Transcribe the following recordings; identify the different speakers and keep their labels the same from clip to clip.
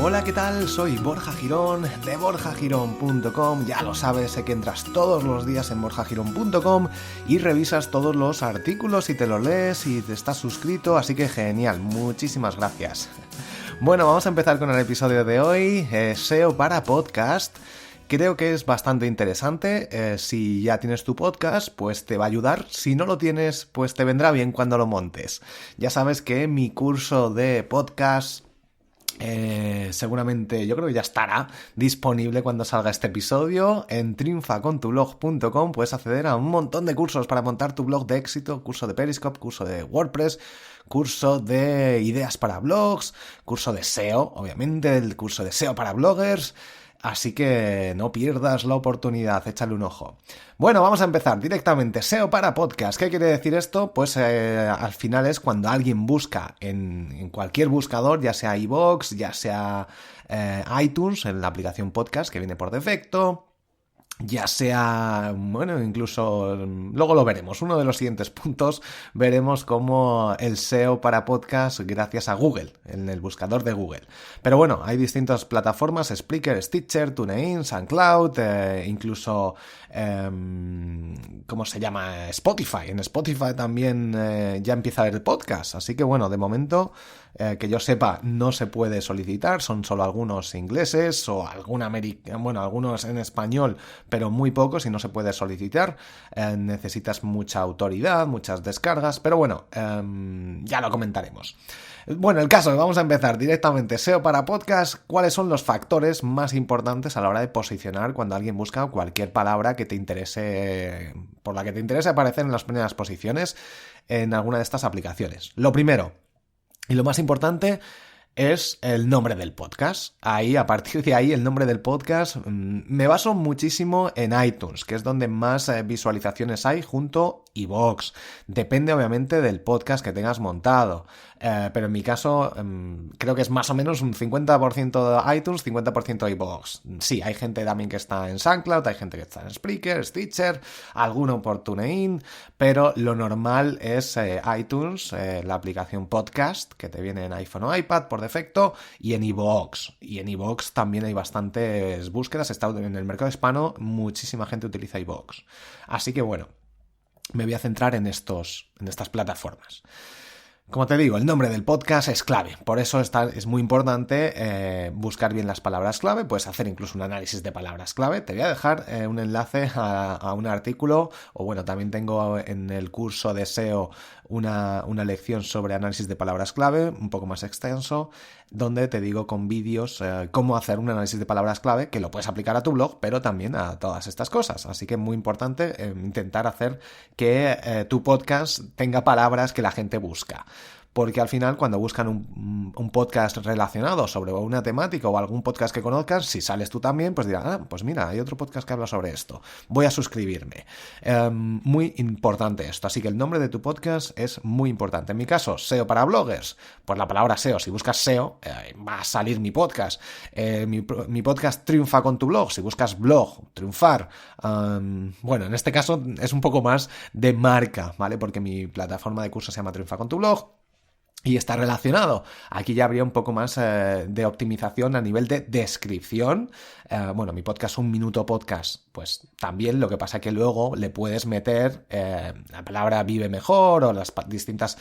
Speaker 1: Hola, ¿qué tal? Soy Borja Girón de borjagirón.com. Ya lo sabes, sé que entras todos los días en borjagirón.com y revisas todos los artículos y te los lees y te estás suscrito, así que genial, muchísimas gracias. Bueno, vamos a empezar con el episodio de hoy, SEO para podcast. Creo que es bastante interesante. Si ya tienes tu podcast, pues te va a ayudar. Si no lo tienes, pues te vendrá bien cuando lo montes. Ya sabes que mi curso de podcast seguramente, yo creo que ya estará disponible cuando salga este episodio. En triunfacontublog.com puedes acceder a un montón de cursos para montar tu blog de éxito: curso de Periscope, curso de WordPress, curso de ideas para blogs, curso de SEO, obviamente, el curso de SEO para bloggers. Así que no pierdas la oportunidad, échale un ojo. Bueno, vamos a empezar directamente. SEO para podcast. ¿Qué quiere decir esto? Pues al final es cuando alguien busca en cualquier buscador, ya sea iVoox, ya sea iTunes, en la aplicación podcast que viene por defecto, ya sea, bueno, incluso, luego lo veremos, uno de los siguientes puntos, veremos cómo el SEO para podcast gracias a Google, en el buscador de Google. Pero bueno, hay distintas plataformas: Spreaker, Stitcher, TuneIn, SoundCloud, incluso, ¿cómo se llama? Spotify. En Spotify también ya empieza a haber podcast, así que bueno, de momento, que yo sepa, no se puede solicitar, son solo algunos ingleses o algunos en español, pero muy pocos y no se puede solicitar. Necesitas mucha autoridad, muchas descargas, pero bueno, ya lo comentaremos. Bueno, el caso, vamos a empezar directamente. SEO para podcast. ¿Cuáles son los factores más importantes a la hora de posicionar cuando alguien busca cualquier palabra que te interese, por la que te interese aparecer en las primeras posiciones en alguna de estas aplicaciones? Lo primero y lo más importante es el nombre del podcast. Ahí, a partir de ahí, el nombre del podcast, me baso muchísimo en iTunes, que es donde más visualizaciones hay, junto a iVoox. Depende, obviamente, del podcast que tengas montado. Pero en mi caso, creo que es más o menos un 50% de iTunes, 50% de iVoox. Sí, hay gente también que está en SoundCloud, hay gente que está en Spreaker, Stitcher, alguno por TuneIn, pero lo normal es iTunes, la aplicación podcast que te viene en iPhone o iPad por defecto, y en iVoox. Y en iVoox también hay bastantes búsquedas. En el mercado hispano muchísima gente utiliza iVoox. Así que bueno, me voy a centrar en estas plataformas. Como te digo, el nombre del podcast es clave, por eso es muy importante buscar bien las palabras clave. Puedes hacer incluso un análisis de palabras clave. Te voy a dejar un enlace a un artículo, o bueno, también tengo en el curso de SEO una lección sobre análisis de palabras clave, un poco más extenso, donde te digo con vídeos cómo hacer un análisis de palabras clave, que lo puedes aplicar a tu blog, pero también a todas estas cosas. Así que es muy importante intentar hacer que tu podcast tenga palabras que la gente busca. Porque al final, cuando buscan un podcast relacionado sobre una temática o algún podcast que conozcas, si sales tú también, pues dirán, pues mira, hay otro podcast que habla sobre esto, voy a suscribirme. Muy importante esto, así que el nombre de tu podcast es muy importante. En mi caso, SEO para bloggers, pues la palabra SEO, si buscas SEO, va a salir mi podcast. Mi podcast Triunfa con tu blog, si buscas blog, triunfar. Bueno, en este caso es un poco más de marca, ¿vale? Porque mi plataforma de curso se llama Triunfa con tu blog y está relacionado. Aquí ya habría un poco más de optimización a nivel de descripción. Bueno, mi podcast, Un Minuto Podcast, pues también, lo que pasa que luego le puedes meter la palabra vive mejor o las distintas,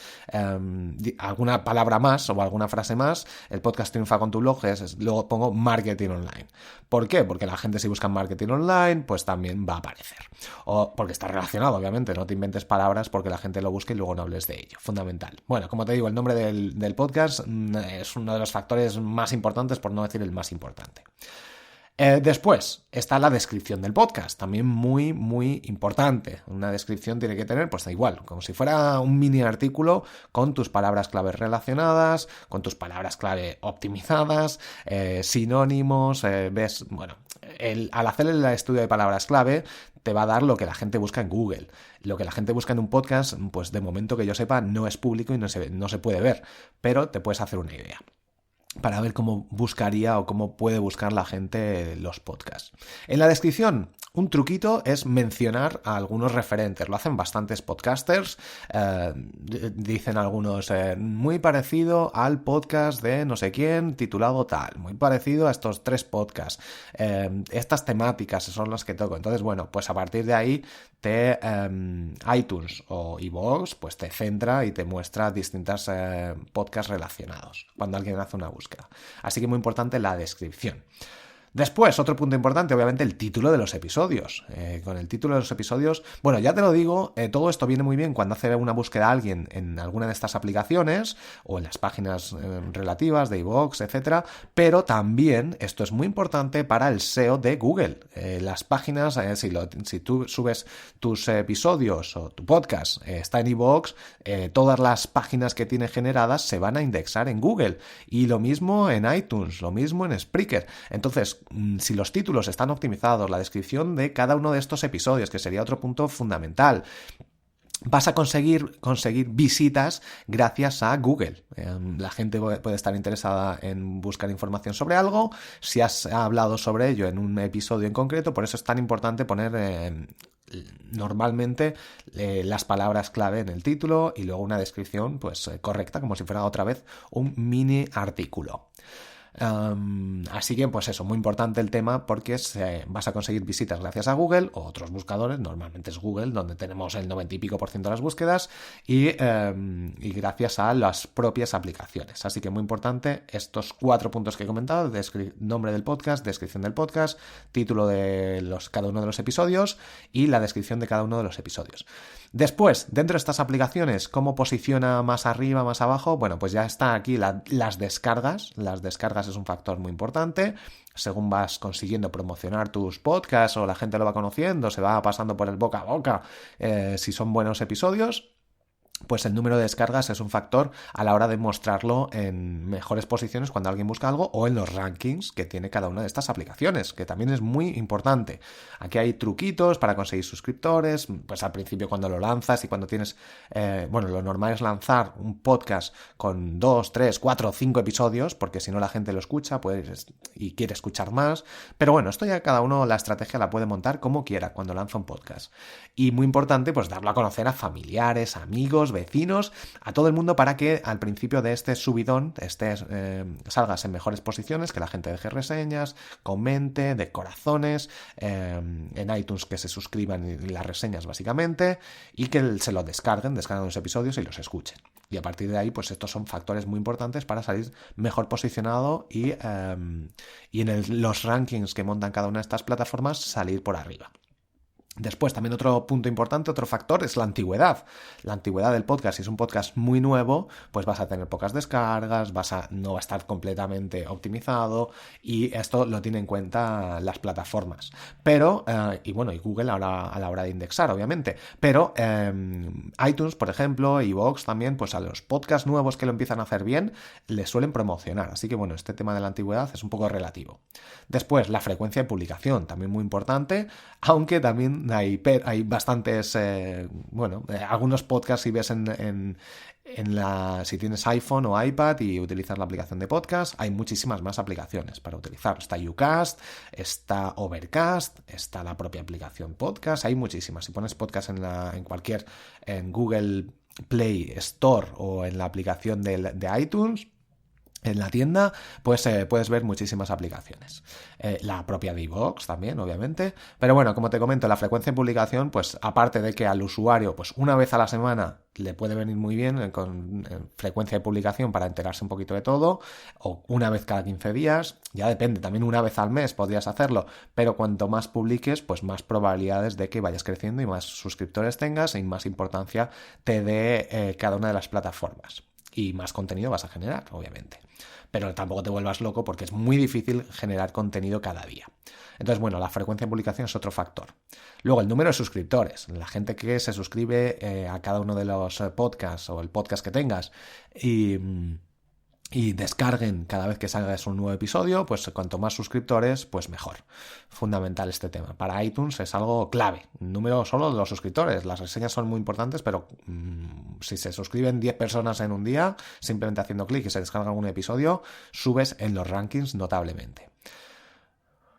Speaker 1: alguna palabra más o alguna frase más. El podcast Triunfa con tu blog luego pongo marketing online. ¿Por qué? Porque la gente, si busca marketing online, pues también va a aparecer. O porque está relacionado, obviamente. No te inventes palabras porque la gente lo busque y luego no hables de ello. Fundamental. Bueno, como te digo, el nombre del podcast es uno de los factores más importantes, por no decir el más importante. Después está la descripción del podcast, también muy, muy importante. Una descripción tiene que tener, pues da igual, como si fuera un mini artículo con tus palabras clave relacionadas, con tus palabras clave optimizadas, sinónimos, ves, bueno, al hacer el estudio de palabras clave te va a dar lo que la gente busca en Google. Lo que la gente busca en un podcast, pues de momento que yo sepa, no es público y no se puede ver, pero te puedes hacer una idea. para ver cómo buscaría o cómo puede buscar la gente los podcasts. En la descripción, un truquito es mencionar a algunos referentes. Lo hacen bastantes podcasters. Dicen algunos, muy parecido al podcast de no sé quién, titulado tal. Muy parecido a estos 3 podcasts. Estas temáticas son las que toco. Entonces, bueno, pues a partir de ahí iTunes o iVoox pues te centra y te muestra distintos podcasts relacionados cuando alguien hace una búsqueda. Así que muy importante la descripción. Después, otro punto importante, obviamente, el título de los episodios. Con el título de los episodios, bueno, ya te lo digo, todo esto viene muy bien cuando hace una búsqueda a alguien en alguna de estas aplicaciones o en las páginas relativas de iVoox, etcétera, pero también esto es muy importante para el SEO de Google. Las páginas, si tú subes tus episodios o tu podcast está en iVoox, todas las páginas que tiene generadas se van a indexar en Google. Y lo mismo en iTunes, lo mismo en Spreaker. Entonces, si los títulos están optimizados, la descripción de cada uno de estos episodios, que sería otro punto fundamental, vas a conseguir visitas gracias a Google. La gente puede estar interesada en buscar información sobre algo, si has hablado sobre ello en un episodio en concreto, por eso es tan importante poner normalmente las palabras clave en el título y luego una descripción pues correcta, como si fuera otra vez un mini artículo. Así que pues eso, muy importante el tema porque vas a conseguir visitas gracias a Google o otros buscadores, normalmente es Google donde tenemos el 90 y pico % de las búsquedas y gracias a las propias aplicaciones. Así que muy importante estos 4 puntos que he comentado: nombre del podcast, descripción del podcast, título de cada uno de los episodios y la descripción de cada uno de los episodios. Después, dentro de estas aplicaciones, ¿cómo posiciona más arriba, más abajo? Bueno, pues ya está aquí las descargas. Las descargas es un factor muy importante. Según vas consiguiendo promocionar tus podcasts o la gente lo va conociendo, se va pasando por el boca a boca, si son buenos episodios, pues el número de descargas es un factor a la hora de mostrarlo en mejores posiciones cuando alguien busca algo o en los rankings que tiene cada una de estas aplicaciones, que también es muy importante. Aquí hay truquitos para conseguir suscriptores, pues al principio cuando lo lanzas y cuando tienes, lo normal es lanzar un podcast con 2, 3, 4, 5 episodios, porque si no la gente lo escucha pues, y quiere escuchar más, pero bueno, esto ya cada uno la estrategia la puede montar como quiera cuando lanza un podcast. Y muy importante pues darlo a conocer a familiares, amigos, vecinos, a todo el mundo para que al principio de este subidón salgas en mejores posiciones, que la gente deje reseñas, comente, de corazones, en iTunes que se suscriban y las reseñas básicamente, y que se lo descarguen los episodios y los escuchen. Y a partir de ahí, pues estos son factores muy importantes para salir mejor posicionado y en los rankings que montan cada una de estas plataformas salir por arriba. Después, también otro punto importante, otro factor, es la antigüedad. La antigüedad del podcast. Si es un podcast muy nuevo, pues vas a tener pocas descargas, no va a estar completamente optimizado, y esto lo tiene en cuenta las plataformas. Pero, y Google ahora a la hora de indexar, obviamente. Pero iTunes, por ejemplo, iVoox también, pues a los podcasts nuevos que lo empiezan a hacer bien, les suelen promocionar. Así que bueno, este tema de la antigüedad es un poco relativo. Después, la frecuencia de publicación, también muy importante, aunque también hay bastantes, algunos podcasts, si ves si tienes iPhone o iPad y utilizas la aplicación de podcast, hay muchísimas más aplicaciones para utilizar. Está Ucast, está Overcast, está la propia aplicación podcast, hay muchísimas. Si pones podcast en Google Play Store o en la aplicación de iTunes, en la tienda, pues puedes ver muchísimas aplicaciones. La propia de iVoox también, obviamente. Pero bueno, como te comento, la frecuencia de publicación, pues aparte de que al usuario, pues una vez a la semana le puede venir muy bien con frecuencia de publicación para enterarse un poquito de todo, o una vez cada 15 días, ya depende, también una vez al mes podrías hacerlo, pero cuanto más publiques, pues más probabilidades de que vayas creciendo y más suscriptores tengas y más importancia te dé cada una de las plataformas. Y más contenido vas a generar, obviamente. Pero tampoco te vuelvas loco porque es muy difícil generar contenido cada día. Entonces, bueno, la frecuencia de publicación es otro factor. Luego, el número de suscriptores. La gente que se suscribe a cada uno de los podcasts o el podcast que tengas y descarguen cada vez que salga un nuevo episodio, pues cuanto más suscriptores, pues mejor. Fundamental este tema. Para iTunes es algo clave. Número solo de los suscriptores. Las reseñas son muy importantes, pero si se suscriben 10 personas en un día, simplemente haciendo clic y se descarga algún episodio, subes en los rankings notablemente.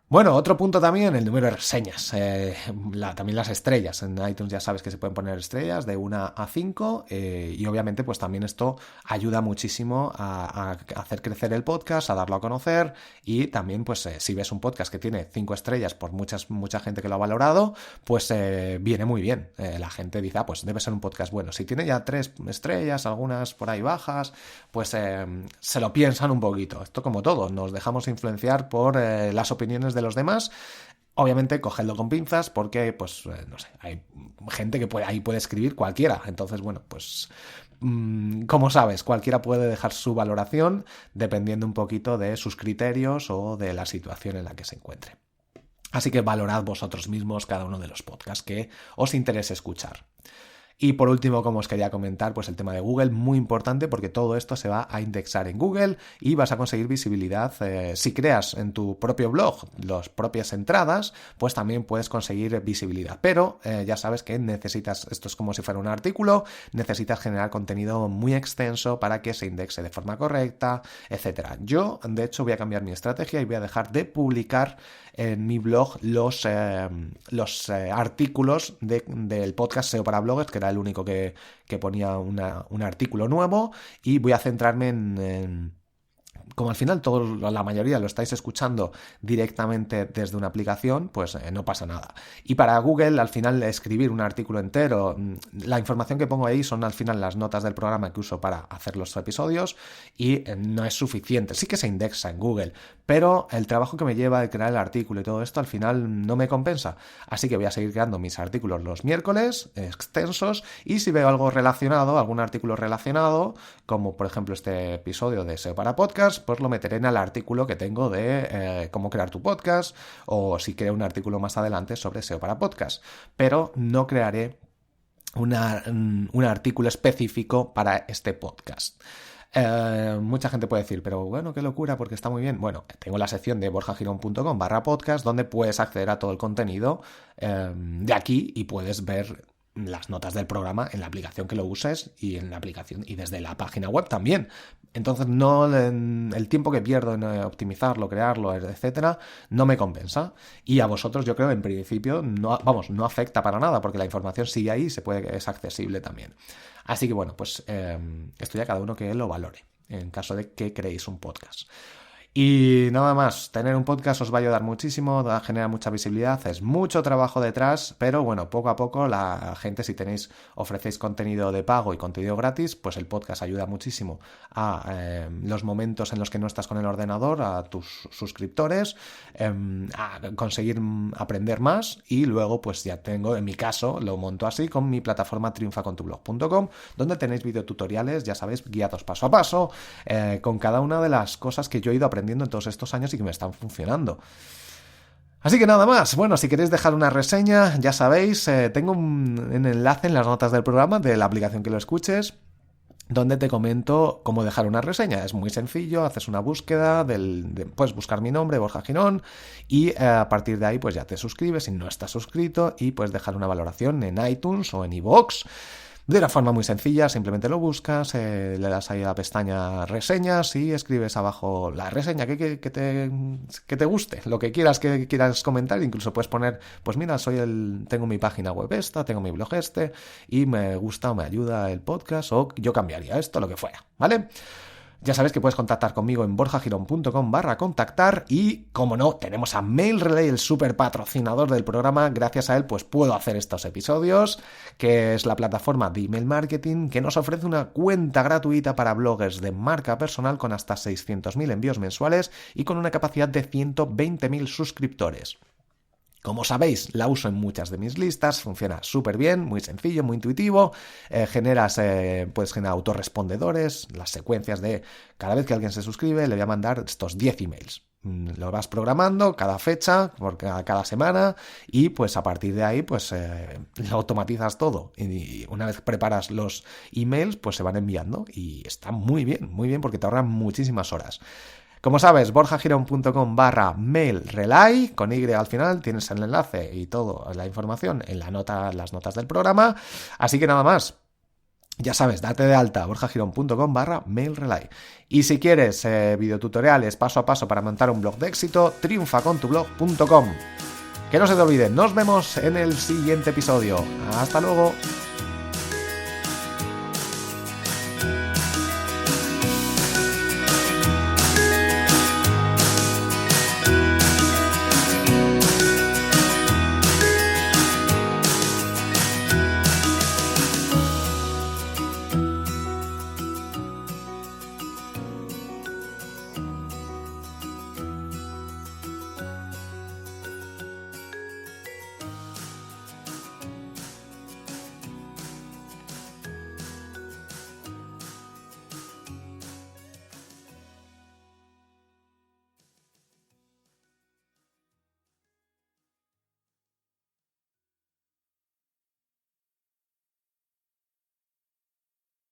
Speaker 1: Bueno, otro punto también, el número de reseñas, también las estrellas. En iTunes ya sabes que se pueden poner estrellas de 1 a 5 y obviamente pues también esto ayuda muchísimo a hacer crecer el podcast, a darlo a conocer y también pues si ves un podcast que tiene 5 estrellas por mucha gente que lo ha valorado, pues viene muy bien. La gente dice, pues debe ser un podcast bueno. Si tiene ya 3 estrellas, algunas por ahí bajas, pues se lo piensan un poquito. Esto como todo, nos dejamos influenciar por las opiniones de los demás. Obviamente cogedlo con pinzas porque pues no sé, hay gente que ahí puede escribir cualquiera, entonces bueno, pues como sabes, cualquiera puede dejar su valoración dependiendo un poquito de sus criterios o de la situación en la que se encuentre. Así que valorad vosotros mismos cada uno de los podcasts que os interese escuchar. Y por último, como os quería comentar, pues el tema de Google, muy importante porque todo esto se va a indexar en Google y vas a conseguir visibilidad. Si creas en tu propio blog las propias entradas, pues también puedes conseguir visibilidad. Pero ya sabes que necesitas, esto es como si fuera un artículo, necesitas generar contenido muy extenso para que se indexe de forma correcta, etcétera. Yo, de hecho, voy a cambiar mi estrategia y voy a dejar de publicar en mi blog los artículos del podcast SEO para bloggers, que era el único que ponía un artículo nuevo, y voy a centrarme en como al final la mayoría lo estáis escuchando directamente desde una aplicación, pues no pasa nada. Y para Google, al final, escribir un artículo entero, la información que pongo ahí son al final las notas del programa que uso para hacer los episodios y no es suficiente. Sí que se indexa en Google, pero el trabajo que me lleva de crear el artículo y todo esto al final no me compensa. Así que voy a seguir creando mis artículos los miércoles, extensos, y si veo algo relacionado, algún artículo relacionado, como por ejemplo este episodio de SEO para Podcast, pues lo meteré en el artículo que tengo de cómo crear tu podcast, o si creo un artículo más adelante sobre SEO para podcast, pero no crearé un artículo específico para este podcast. Mucha gente puede decir, pero bueno, qué locura, porque está muy bien. Bueno, tengo la sección de borjagirón.com/podcast donde puedes acceder a todo el contenido de aquí y puedes ver las notas del programa en la aplicación que lo uses y en la aplicación y desde la página web también. Entonces el tiempo que pierdo en optimizarlo, crearlo, etcétera, no me compensa. Y a vosotros, yo creo, en principio, no afecta para nada, porque la información sigue ahí y es accesible también. Así que bueno, pues esto ya cada uno que lo valore, en caso de que creéis un podcast. Y nada más, tener un podcast os va a ayudar muchísimo, genera mucha visibilidad, es mucho trabajo detrás, pero bueno, poco a poco la gente, si ofrecéis contenido de pago y contenido gratis, pues el podcast ayuda muchísimo a los momentos en los que no estás con el ordenador, a tus suscriptores, a conseguir aprender más, y luego pues ya tengo, en mi caso, lo monto así con mi plataforma triunfacontublog.com, donde tenéis videotutoriales, ya sabéis, guiados paso a paso, con cada una de las cosas que yo he ido aprendiendo en todos estos años y que me están funcionando. Así que nada más. Bueno, si queréis dejar una reseña, ya sabéis, tengo un enlace en las notas del programa de la aplicación que lo escuches, donde te comento cómo dejar una reseña. Es muy sencillo, haces una búsqueda, puedes buscar mi nombre, Borja Girón, y a partir de ahí pues ya te suscribes si no estás suscrito y puedes dejar una valoración en iTunes o en iVoox. De una forma muy sencilla, simplemente lo buscas, le das ahí a la pestaña reseñas y escribes abajo la reseña que te guste, lo que quieras comentar. Incluso puedes poner, pues mira, tengo mi página web tengo mi blog y me gusta o me ayuda el podcast, o yo cambiaría esto, lo que fuera, ¿vale? Ya sabes que puedes contactar conmigo en borjagirón.com/contactar y, como no, tenemos a MailRelay, el super patrocinador del programa. Gracias a él, pues puedo hacer estos episodios, que es la plataforma de email marketing que nos ofrece una cuenta gratuita para bloggers de marca personal con hasta 600.000 envíos mensuales y con una capacidad de 120.000 suscriptores. Como sabéis, la uso en muchas de mis listas, funciona súper bien, muy sencillo, muy intuitivo, puedes generar autorrespondedores, las secuencias de cada vez que alguien se suscribe le voy a mandar estos 10 emails. Lo vas programando cada fecha, cada semana, y pues a partir de ahí pues lo automatizas todo, y una vez preparas los emails pues se van enviando y está muy bien porque te ahorran muchísimas horas. Como sabes, borjagirón.com/mailrelay, con Y al final, tienes el enlace y toda la información en las notas del programa. Así que nada más, ya sabes, date de alta, borjagirón.com/mailrelay. Y si quieres videotutoriales paso a paso para montar un blog de éxito, triunfacontublog.com. Que no se te olvide, nos vemos en el siguiente episodio. ¡Hasta luego!